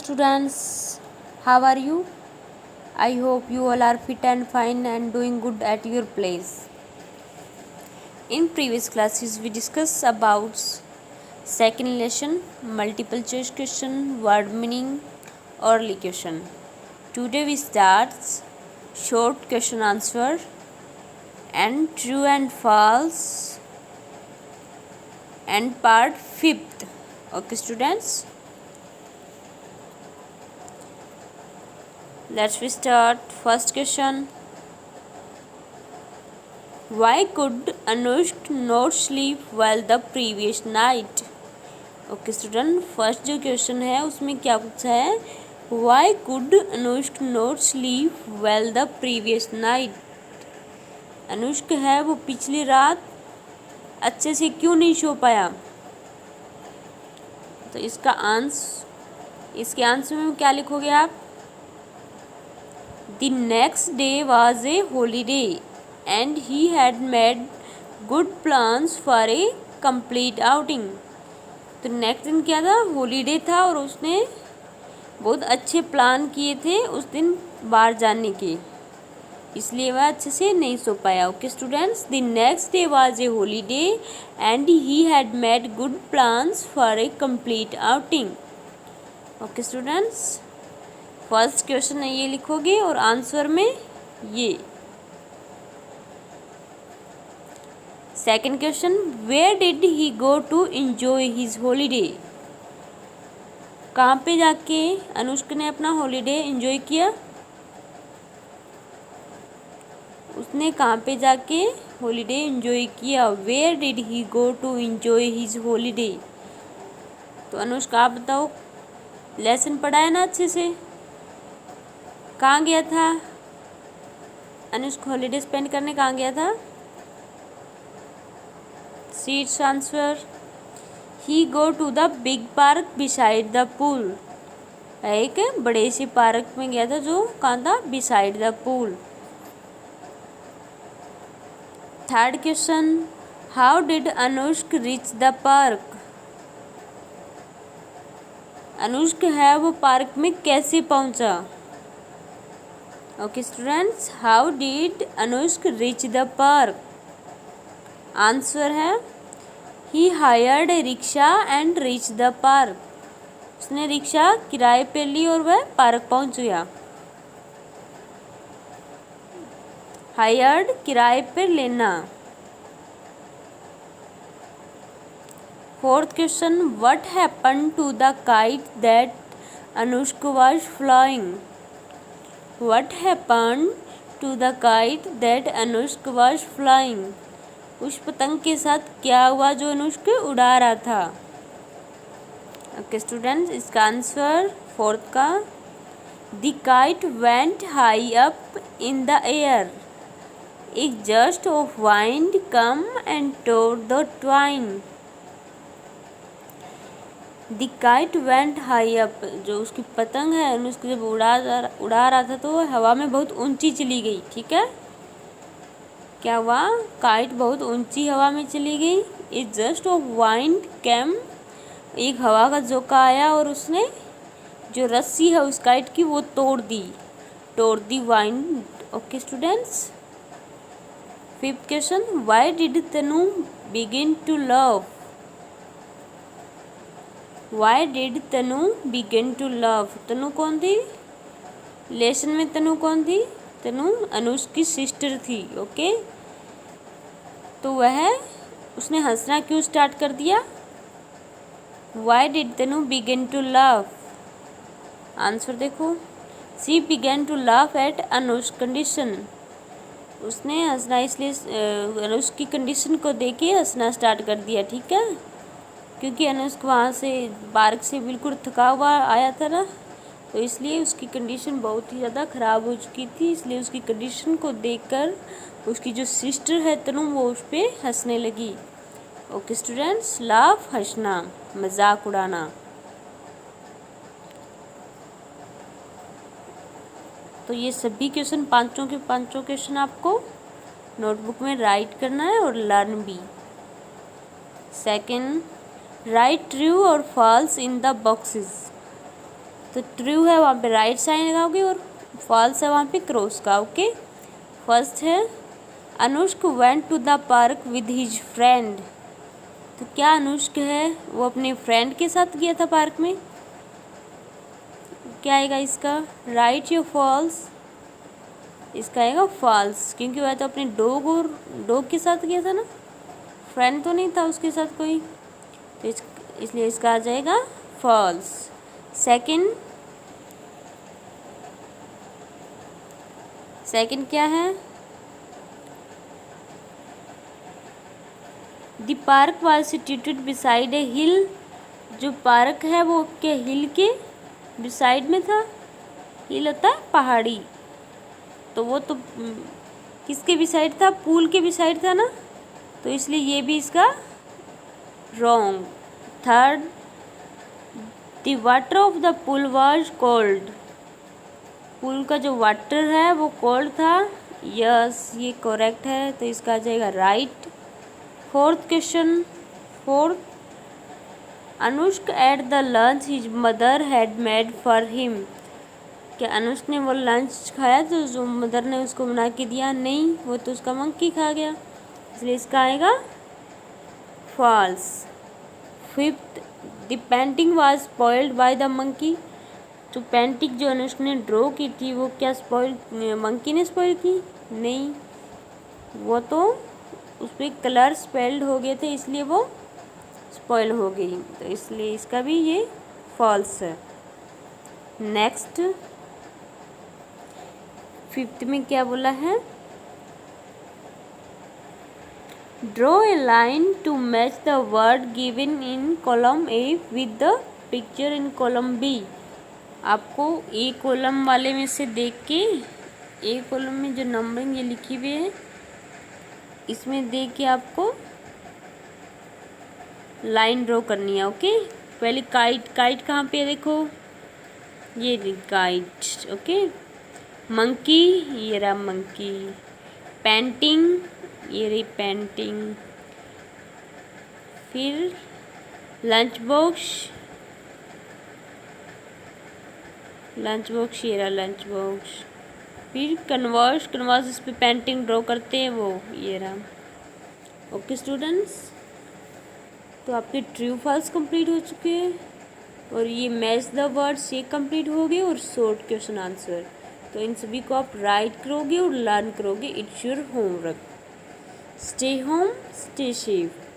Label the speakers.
Speaker 1: students, how are you? I hope you all are fit and fine and doing good at your place. In previous classes we discussed about second lesson multiple choice question, word meaning or question. Today we start short question answer and true and false and part 5th. Okay students, let's we start. First question, why could Anushka not sleep well the previous night? Okay student, first जो question है उसमें क्या पूछा है, why could Anushk not sleep well the previous night. Anushk है वो पिछली रात अच्छे से क्यों नहीं सो पाया। तो इसके आंसर में क्या लिखोगे आप, the next day was a holiday and he had made good plans for a complete outing. तो नेक्स्ट दिन क्या था, हॉलीडे था और उसने बहुत अच्छे प्लान किए थे उस दिन बाहर जाने के, इसलिए वह अच्छे से नहीं सो पाया। Okay students, the next day was a holiday and he had made good plans for a complete outing. Okay students, first question है ये लिखोगे और आंसर में ये। Second question, where did he go to enjoy his holiday. कहाँ पे जाके अनुष्का ने अपना हॉलीडे एंजॉय किया, उसने कहाँ पे जाके हॉलीडे एंजॉय किया। Where did he go to enjoy his holiday. तो अनुष्का आप बताओ, लेसन पढ़ा है ना अच्छे से, कहाँ गया था अनुष्का हॉलीडे स्पेंड करने, कहाँ गया था। सीट्स answer, he go to the big park beside the pool. एक बड़े से पार्क में गया था जो कहाँ था, beside the pool. Third question, how did Anushk reach the park. Anushk है वो पार्क में कैसे पहुंचा। Okay students, how did Anushk reach the park. Answer है, he hired a rickshaw and reach the park. उसने रिक्शा किराए पे ली और वह पार्क पहुंच गया। हायर्ड किराए पर लेना। Fourth question, what happen to the kite that Anushka was flying. What happen to the kite that Anushka was flying. उस पतंग के साथ क्या हुआ जो अनुष्का उड़ा रहा था। ओके स्टूडेंट्स, इसका आंसर फोर्थ का, the kite went high up in the air, एक gust of wind come and tore the twine. The kite went high up, जो उसकी पतंग है अनुष्का जब उड़ा रहा था तो वह हवा में बहुत ऊंची चली गई। ठीक है, क्या हुआ, काइट बहुत ऊंची हवा में चली गई। It just of wind came, एक हवा का झोंका आया और उसने जो रस्सी है उस काइट की वो तोड़ दी wind. Okay students, fifth question, why did Tanu begin to love. Why did Tanu begin to love. Tanu कौन थी, लेसन में तनु कौन थी, तनु अनुष्का की सिस्टर थी। ओके, तो उसने हंसना क्यों स्टार्ट कर दिया। Why did Tanu begin to love. Answer देखो, she began to laugh at Anushka condition. उसने हंसना इसलिए अनुष्का की कंडीशन को देख के हंसना स्टार्ट कर दिया। ठीक है, क्योंकि अनुष्का वहाँ से पार्क से बिल्कुल थका हुआ आया था ना, तो इसलिए उसकी कंडीशन बहुत ही ज़्यादा ख़राब हो चुकी थी, इसलिए उसकी कंडीशन को देखकर उसकी जो सिस्टर है तनु वो उस पर हंसने लगी। ओके स्टूडेंट्स, लाफ हंसना, मजाक उड़ाना। तो ये सभी क्वेश्चन पांचों के पांचों क्वेश्चन आपको नोटबुक में राइट करना है और लर्न भी। सेकंड, राइट ट्रू और फॉल्स इन द बॉक्सेस। तो ट्रू है वहाँ पे राइट साइन लगाओगे और फॉल्स है वहाँ पे क्रॉस का। ओके, फर्स्ट है Anushk went to the park with his friend. तो क्या अनुष्क है वो अपने फ्रेंड के साथ गया था पार्क में? क्या आएगा इसका, राइट या फॉल्स? इसका आएगा फॉल्स, क्योंकि वह तो अपने डॉग के साथ गया था ना, फ्रेंड तो नहीं था उसके साथ कोई, तो इसलिए इसका आ जाएगा फॉल्स। सेकंड क्या है, the park was situated beside a hill. जो पार्क है वो के हिल के बिसाइड में था। हिल होता है पहाड़ी, तो वो तो किसके बिसाइड था, पूल के बिसाइड था ना, तो इसलिए ये भी इसका wrong. Third, the water of the pool was cold. Pool का जो वाटर है वो कोल्ड था। यस, ये करेक्ट है, तो इसका आ जाएगा right. Fourth question, Anushk ate the lunch his mother had made for him. क्या अनुष्क ने वो लंच खाया तो जो मदर ने उसको बना के दिया? नहीं, वो तो उसका मंकी खा गया, इसलिए इसका आएगा false. Fifth, the painting was spoiled by the monkey. जो पेंटिंग जो अनुष्क ने ड्रॉ की थी वो क्या मंकी ने स्पॉइल की? नहीं, वो तो उस पर कलर स्पेल्ड हो गए थे इसलिए वो स्पॉइल हो गई, तो इसलिए इसका भी ये फॉल्स है। नेक्स्ट, फिफ्थ में क्या बोला है, draw a line to match the word given in column A with the picture in column B. आपको ए कॉलम वाले में से देख के, ए कॉलम में जो नंबरिंग ये लिखी हुई है इसमें देख के आपको लाइन ड्रॉ करनी है। ओके, पहले काइट कहाँ पे है देखो, ये रही काइट। ओके, मंकी, ये रहा मंकी। पेंटिंग, ये रही पेंटिंग। फिर लंच बॉक्स, ये रहा लंच बॉक्स। फिर कन्वर्स इस पे पेंटिंग ड्रॉ करते हैं वो, ये रहा। ओके स्टूडेंट्स, तो आपके ट्रू फॉल्स कंप्लीट हो चुके हैं और ये मैच द वर्ड्स ये कंप्लीट हो गए और शॉर्ट क्वेश्चन आंसर। तो इन सभी को आप राइट करोगे और लर्न करोगे। It's your homework. Stay home, stay safe.